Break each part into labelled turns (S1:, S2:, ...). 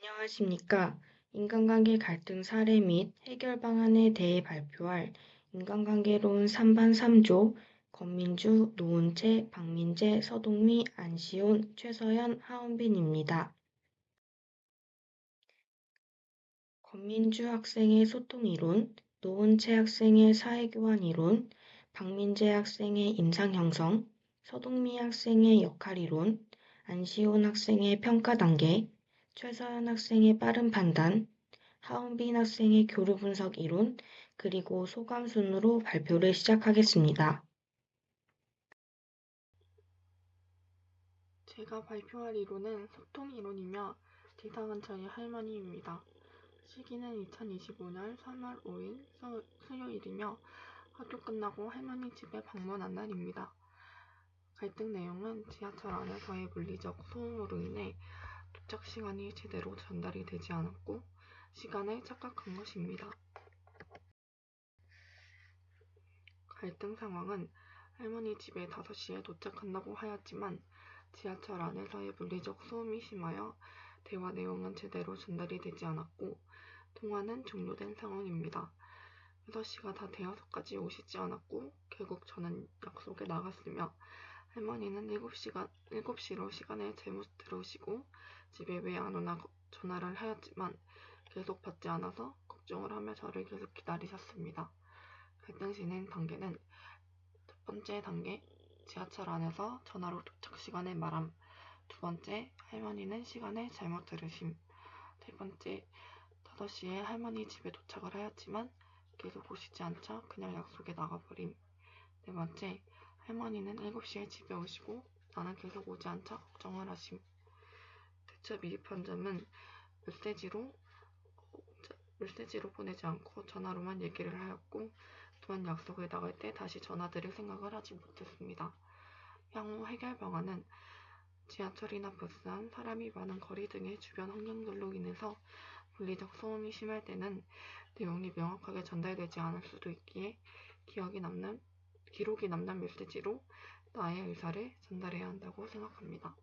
S1: 안녕하십니까. 인간관계 갈등 사례 및 해결 방안에 대해 발표할 인간관계론 3반 3조 권민주, 노은채, 박민재, 서동미, 안시온, 최서연, 하원빈입니다. 권민주 학생의 소통 이론, 노은채 학생의 사회교환 이론, 박민재 학생의 인상 형성, 서동미 학생의 역할 이론, 안시온 학생의 평가 단계, 최서연 학생의 빠른 판단, 하은빈 학생의 교류 분석 이론, 그리고 소감 순으로 발표를 시작하겠습니다.
S2: 제가 발표할 이론은 소통 이론이며 대상은 저희 할머니입니다. 시기는 2025년 3월 5일 수요일이며 학교 끝나고 할머니 집에 방문한 날입니다. 갈등 내용은 지하철 안에서의 물리적 소음으로 인해 도착 시간이 제대로 전달이 되지 않았고 시간을 착각한 것입니다. 갈등 상황은 할머니 집에 5시에 도착한다고 하였지만 지하철 안에서의 물리적 소음이 심하여 대화 내용은 제대로 전달이 되지 않았고 통화는 종료된 상황입니다. 6시가 다 되어서까지 오시지 않았고 결국 저는 약속에 나갔으며 할머니는 7시로 시간을 잘못 들으시고 집에 왜 안 오나 전화를 하였지만 계속 받지 않아서 걱정을 하며 저를 계속 기다리셨습니다. 갈등 진행 단계는 첫 번째 단계, 지하철 안에서 전화로 도착 시간을 말함. 두 번째, 할머니는 시간을 잘못 들으심. 세 번째, 5시에 할머니 집에 도착을 하였지만 계속 오시지 않자 그냥 약속에 나가버림. 네 번째, 할머니는 7시에 집에 오시고 나는 계속 오지 않자 걱정을 하심. 대체 미흡한 점은 메시지로 보내지 않고 전화로만 얘기를 하였고 또한 약속에 나갈 때 다시 전화드릴 생각을 하지 못했습니다. 향후 해결 방안은 지하철이나 버스 안, 사람이 많은 거리 등의 주변 환경들로 인해서 물리적 소음이 심할 때는 내용이 명확하게 전달되지 않을 수도 있기에 기록이 남는 메시지로 나의 의사를 전달해야 한다고 생각합니다.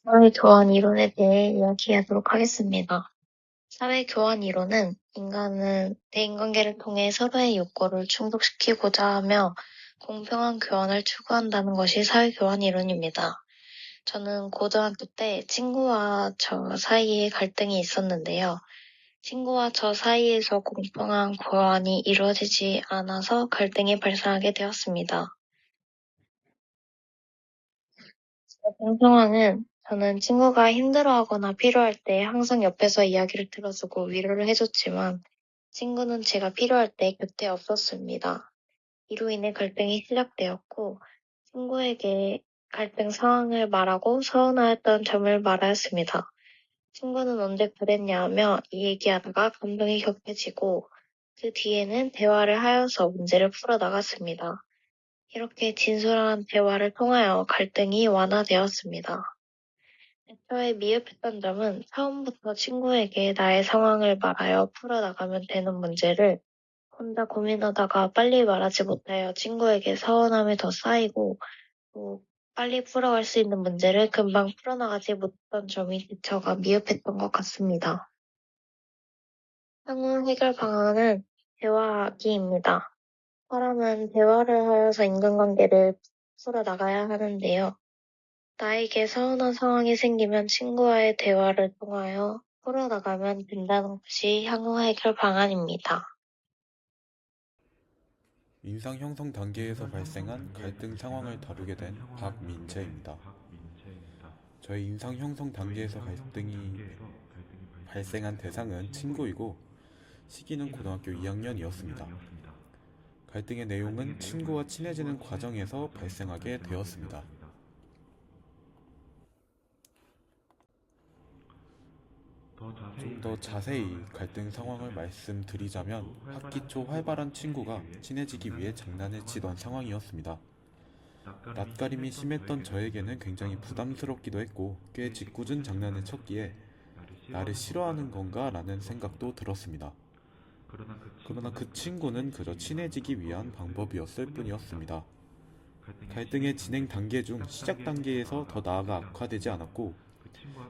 S3: 사회교환 이론에 대해 이야기하도록 하겠습니다. 사회교환 이론은 인간은 대인관계를 통해 서로의 욕구를 충족시키고자 하며 공평한 교환을 추구한다는 것이 사회교환 이론입니다. 저는 고등학교 때 친구와 저 사이에 갈등이 있었는데요. 친구와 저 사이에서 공평한 교환이 이루어지지 않아서 갈등이 발생하게 되었습니다. 같은 상황은 저는 친구가 힘들어하거나 필요할 때 항상 옆에서 이야기를 들어주고 위로를 해줬지만 친구는 제가 필요할 때 곁에 없었습니다. 이로 인해 갈등이 시작되었고 친구에게 갈등 상황을 말하고 서운하였던 점을 말하였습니다. 친구는 언제 그랬냐 하며 이 얘기하다가 감정이 격해지고 그 뒤에는 대화를 하여서 문제를 풀어나갔습니다. 이렇게 진솔한 대화를 통하여 갈등이 완화되었습니다. 애초에 미흡했던 점은 처음부터 친구에게 나의 상황을 말하여 풀어나가면 되는 문제를 혼자 고민하다가 빨리 말하지 못하여 친구에게 서운함이 더 쌓이고 또 빨리 풀어갈 수 있는 문제를 금방 풀어나가지 못했던 점이 대처가 미흡했던 것 같습니다. 향후 해결 방안은 대화하기입니다. 사람은 대화를 하여서 인간관계를 풀어나가야 하는데요. 나에게 서운한 상황이 생기면 친구와의 대화를 통하여 풀어나가면 된다는 것이 향후 해결 방안입니다.
S4: 인상 형성 단계에서 발생한 갈등 상황을 다루게 된 박민재입니다. 저희 인상 형성 단계에서 갈등이 발생한 대상은 친구이고 시기는 고등학교 2학년이었습니다. 갈등의 내용은 친구와 친해지는 과정에서 발생하게 되었습니다. 좀 더 자세히 갈등 상황을 말씀드리자면 학기 초 활발한 친구가 친해지기 위해 장난을 치던 상황이었습니다. 낯가림이 심했던 저에게는 굉장히 부담스럽기도 했고 꽤 짓궂은 장난을 쳤기에 나를 싫어하는 건가 라는 생각도 들었습니다. 그러나 그 친구는 그저 친해지기 위한 방법이었을 뿐이었습니다. 갈등의 진행 단계 중 시작 단계에서 더 나아가 악화되지 않았고,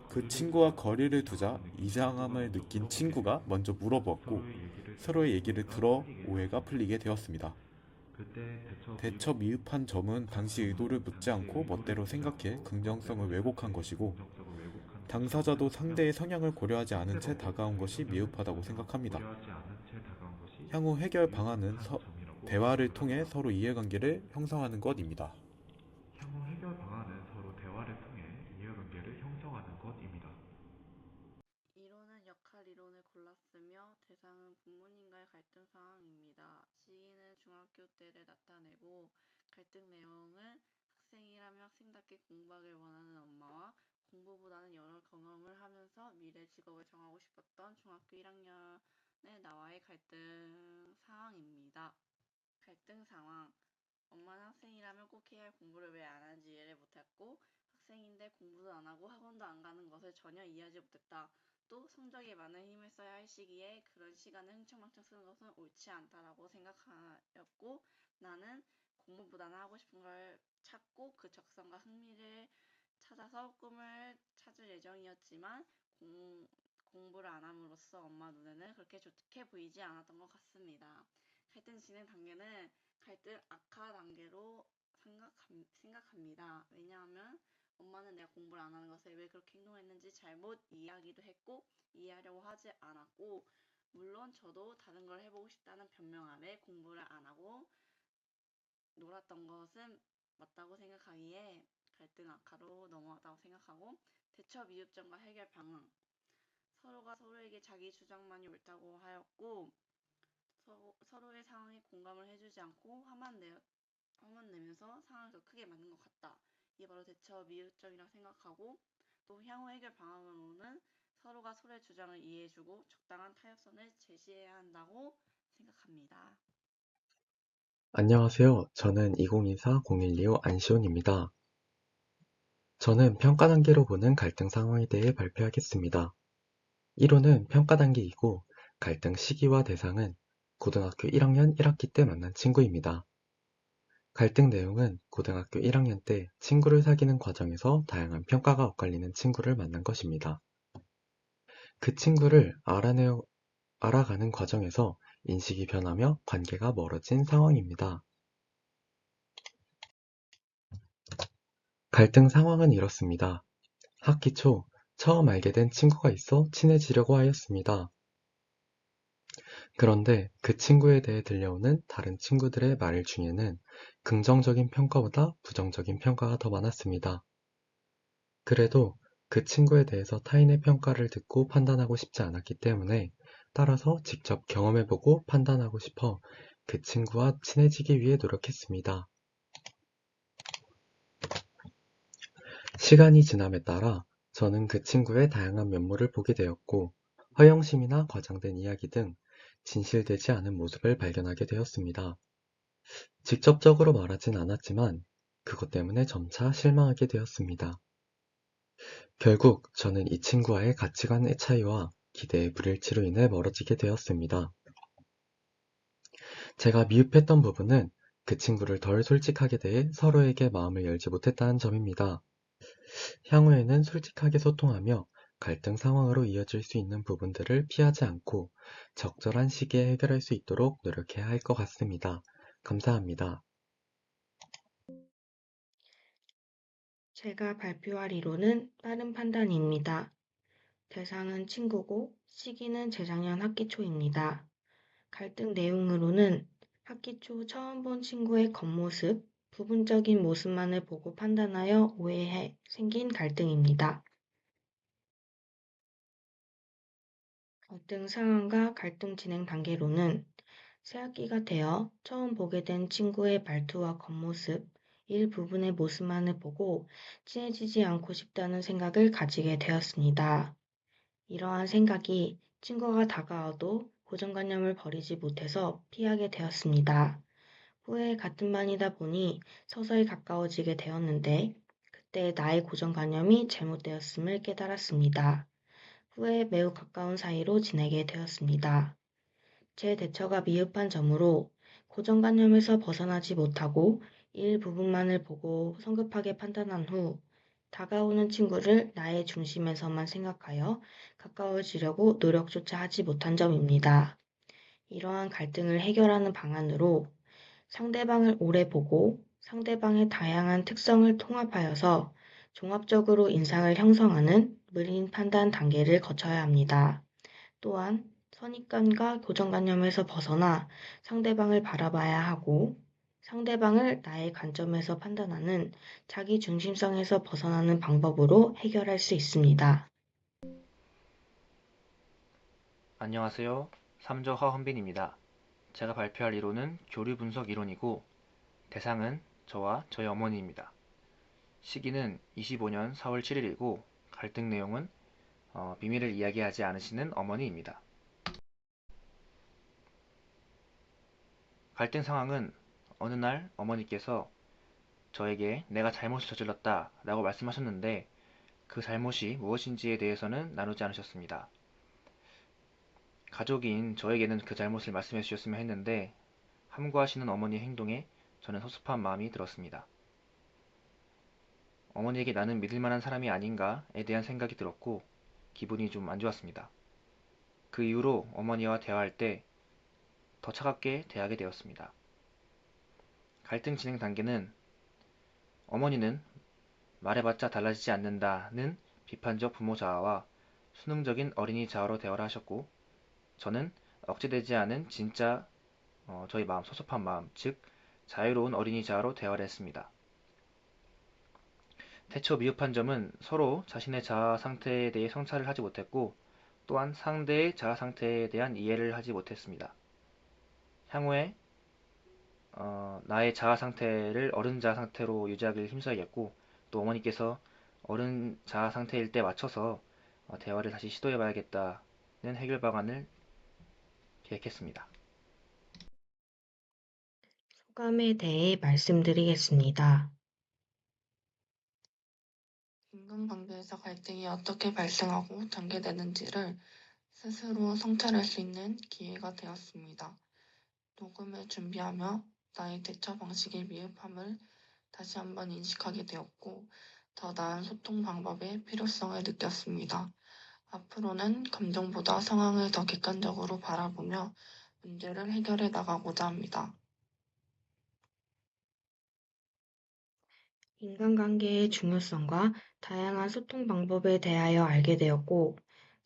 S4: 그 친구와 거리를 두자 이상함을 느낀 친구가 먼저 물어보았고, 서로의 얘기를 들어 오해가 풀리게 되었습니다. 대처 미흡한 점은 당시 의도를 묻지 않고 멋대로 생각해 긍정성을 왜곡한 것이고, 당사자도 상대의 성향을 고려하지 않은 채 다가온 것이 미흡하다고 생각합니다. 향후 해결 방안은 대화를 통해 서로 이해관계를 형성하는 것입니다.
S2: 이론은 역할 이론을 골랐으며 대상은 부모님과의 갈등 상황입니다. 시기는 중학교 때를 나타내고 갈등 내용은 학생이라면 학생답게 공부하길 원하는 엄마와 공부보다는 여러 경험을 하면서 미래 직업을 정하고 싶었던 중학교 1학년의 나와의 갈등 상황입니다. 갈등 상황. 엄마는 학생이라면 꼭 해야 할 공부를 왜 안 하는지 이해를 못했고, 학생인데 공부도 안 하고 학원도 안 가는 것을 전혀 이해하지 못했다. 또 성적에 많은 힘을 써야 할 시기에 그런 시간을 흥청망청 쓰는 것은 옳지 않다라고 생각하였고, 나는 공부보다는 하고 싶은 걸 찾고 그 적성과 흥미를 찾아서 꿈을 찾을 예정이었지만 공부를 안 함으로써 엄마 눈에는 그렇게 좋게 보이지 않았던 것 같습니다. 갈등 진행 단계는 갈등 악화 단계로 생각합니다. 왜냐하면 엄마는 내가 공부를 안 하는 것을 왜 그렇게 행동했는지 잘못 이해하기도 했고, 이해하려고 하지 않았고, 물론 저도 다른 걸 해보고 싶다는 변명 아래 공부를 안 하고 놀았던 것은 맞다고 생각하기에 갈등 악화로 넘어갔다고 생각하고, 대처 미흡점과 해결 방안. 서로가 서로에게 자기 주장만이 옳다고 하였고, 서로의 상황에 공감을 해주지 않고 화만 내면서 상황을 더 크게 만든 것 같다. 이게 바로 대처 미흡점이라고 생각하고, 또 향후 해결 방안으로는 서로가 서로의 주장을 이해해주고 적당한 타협선을 제시해야 한다고 생각합니다.
S5: 안녕하세요. 저는 2024-0125 안시온입니다. 저는 평가 단계로 보는 갈등 상황에 대해 발표하겠습니다. 1호는 평가 단계이고, 갈등 시기와 대상은 고등학교 1학년 1학기 때 만난 친구입니다. 갈등 내용은 고등학교 1학년 때 친구를 사귀는 과정에서 다양한 평가가 엇갈리는 친구를 만난 것입니다. 그 친구를 알아가는 과정에서 인식이 변하며 관계가 멀어진 상황입니다. 갈등 상황은 이렇습니다. 학기 초 처음 알게 된 친구가 있어 친해지려고 하였습니다. 그런데 그 친구에 대해 들려오는 다른 친구들의 말 중에는 긍정적인 평가보다 부정적인 평가가 더 많았습니다. 그래도 그 친구에 대해서 타인의 평가를 듣고 판단하고 싶지 않았기 때문에, 따라서 직접 경험해보고 판단하고 싶어 그 친구와 친해지기 위해 노력했습니다. 시간이 지남에 따라 저는 그 친구의 다양한 면모를 보게 되었고, 허영심이나 과장된 이야기 등 진실되지 않은 모습을 발견하게 되었습니다. 직접적으로 말하진 않았지만 그것 때문에 점차 실망하게 되었습니다. 결국 저는 이 친구와의 가치관의 차이와 기대의 불일치로 인해 멀어지게 되었습니다. 제가 미흡했던 부분은 그 친구를 덜 솔직하게 대해 서로에게 마음을 열지 못했다는 점입니다. 향후에는 솔직하게 소통하며 갈등 상황으로 이어질 수 있는 부분들을 피하지 않고 적절한 시기에 해결할 수 있도록 노력해야 할 것 같습니다. 감사합니다.
S1: 제가 발표할 이론은 빠른 판단입니다. 대상은 친구고 시기는 재작년 학기 초입니다. 갈등 내용으로는 학기 초 처음 본 친구의 겉모습, 부분적인 모습만을 보고 판단하여 오해해 생긴 갈등입니다. 갈등 상황과 갈등 진행 단계로는 새학기가 되어 처음 보게 된 친구의 말투와 겉모습, 일부분의 모습만을 보고 친해지지 않고 싶다는 생각을 가지게 되었습니다. 이러한 생각이 친구가 다가와도 고정관념을 버리지 못해서 피하게 되었습니다. 후에 같은 반이다 보니 서서히 가까워지게 되었는데, 그때 나의 고정관념이 잘못되었음을 깨달았습니다. 후에 매우 가까운 사이로 지내게 되었습니다. 제 대처가 미흡한 점으로 고정관념에서 벗어나지 못하고 일부분만을 보고 성급하게 판단한 후 다가오는 친구를 나의 중심에서만 생각하여 가까워지려고 노력조차 하지 못한 점입니다. 이러한 갈등을 해결하는 방안으로 상대방을 오래 보고 상대방의 다양한 특성을 통합하여서 종합적으로 인상을 형성하는 물린 판단 단계를 거쳐야 합니다. 또한 선입관과 고정관념에서 벗어나 상대방을 바라봐야 하고 상대방을 나의 관점에서 판단하는 자기 중심성에서 벗어나는 방법으로 해결할 수 있습니다.
S6: 안녕하세요. 3조 허헌빈입니다. 제가 발표할 이론은 교류 분석 이론이고 대상은 저와 저희 어머니입니다. 시기는 25년 4월 7일이고 갈등 내용은 비밀을 이야기하지 않으시는 어머니입니다. 갈등 상황은 어느 날 어머니께서 저에게 내가 잘못을 저질렀다 라고 말씀하셨는데 그 잘못이 무엇인지에 대해서는 나누지 않으셨습니다. 가족인 저에게는 그 잘못을 말씀해 주셨으면 했는데 함구하시는 어머니의 행동에 저는 섭섭한 마음이 들었습니다. 어머니에게 나는 믿을 만한 사람이 아닌가에 대한 생각이 들었고 기분이 좀 안 좋았습니다. 그 이후로 어머니와 대화할 때 더 차갑게 대하게 되었습니다. 갈등 진행 단계는 어머니는 말해봤자 달라지지 않는다는 비판적 부모 자아와 수능적인 어린이 자아로 대화를 하셨고 저는 억제되지 않은 진짜 저희 마음, 섭섭한 마음, 즉 자유로운 어린이 자아로 대화를 했습니다. 대처 미흡한 점은 서로 자신의 자아 상태에 대해 성찰을 하지 못했고 또한 상대의 자아 상태에 대한 이해를 하지 못했습니다. 향후에 나의 자아 상태를 어른 자아 상태로 유지하기를 힘써야겠고 또 어머니께서 어른 자아 상태일 때 맞춰서 대화를 다시 시도해 봐야겠다는 해결 방안을 계획했습니다.
S1: 소감에 대해 말씀드리겠습니다.
S2: 인간관계에서 갈등이 어떻게 발생하고 전개되는지를 스스로 성찰할 수 있는 기회가 되었습니다. 녹음을 준비하며 나의 대처 방식의 미흡함을 다시 한번 인식하게 되었고, 더 나은 소통 방법의 필요성을 느꼈습니다. 앞으로는 감정보다 상황을 더 객관적으로 바라보며 문제를 해결해 나가고자 합니다.
S1: 인간관계의 중요성과 다양한 소통 방법에 대하여 알게 되었고,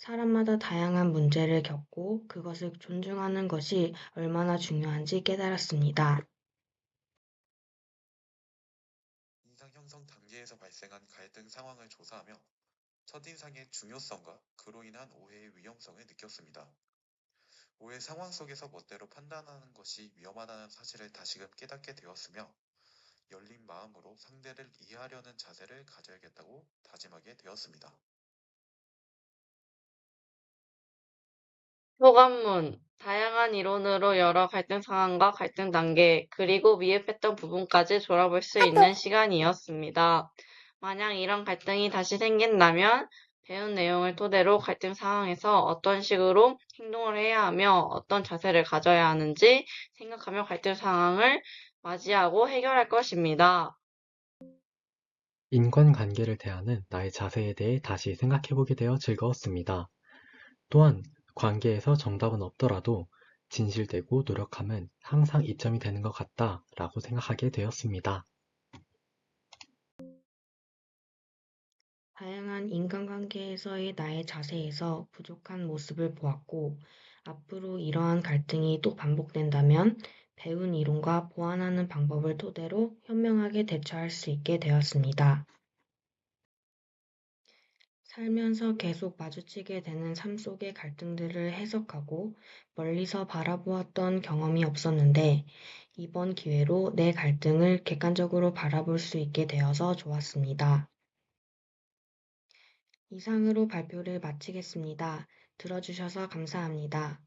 S1: 사람마다 다양한 문제를 겪고 그것을 존중하는 것이 얼마나 중요한지 깨달았습니다.
S4: 인상 형성 단계에서 발생한 갈등 상황을 조사하며 첫인상의 중요성과 그로 인한 오해의 위험성을 느꼈습니다. 오해 상황 속에서 멋대로 판단하는 것이 위험하다는 사실을 다시금 깨닫게 되었으며 열린 마음으로 상대를 이해하려는 자세를 가져야겠다고 다짐하게 되었습니다.
S7: 소감문. 다양한 이론으로 여러 갈등 상황과 갈등 단계, 그리고 미흡했던 부분까지 돌아볼 수 있는 시간이었습니다. 만약 이런 갈등이 다시 생긴다면 배운 내용을 토대로 갈등 상황에서 어떤 식으로 행동을 해야 하며 어떤 자세를 가져야 하는지 생각하며 갈등 상황을 맞이하고 해결할 것입니다.
S5: 인간관계를 대하는 나의 자세에 대해 다시 생각해보게 되어 즐거웠습니다. 또한 관계에서 정답은 없더라도 진실되고 노력함은 항상 이점이 되는 것 같다 라고 생각하게 되었습니다.
S1: 다양한 인간관계에서의 나의 자세에서 부족한 모습을 보았고, 앞으로 이러한 갈등이 또 반복된다면 배운 이론과 보완하는 방법을 토대로 현명하게 대처할 수 있게 되었습니다. 살면서 계속 마주치게 되는 삶 속의 갈등들을 해석하고 멀리서 바라보았던 경험이 없었는데, 이번 기회로 내 갈등을 객관적으로 바라볼 수 있게 되어서 좋았습니다. 이상으로 발표를 마치겠습니다. 들어주셔서 감사합니다.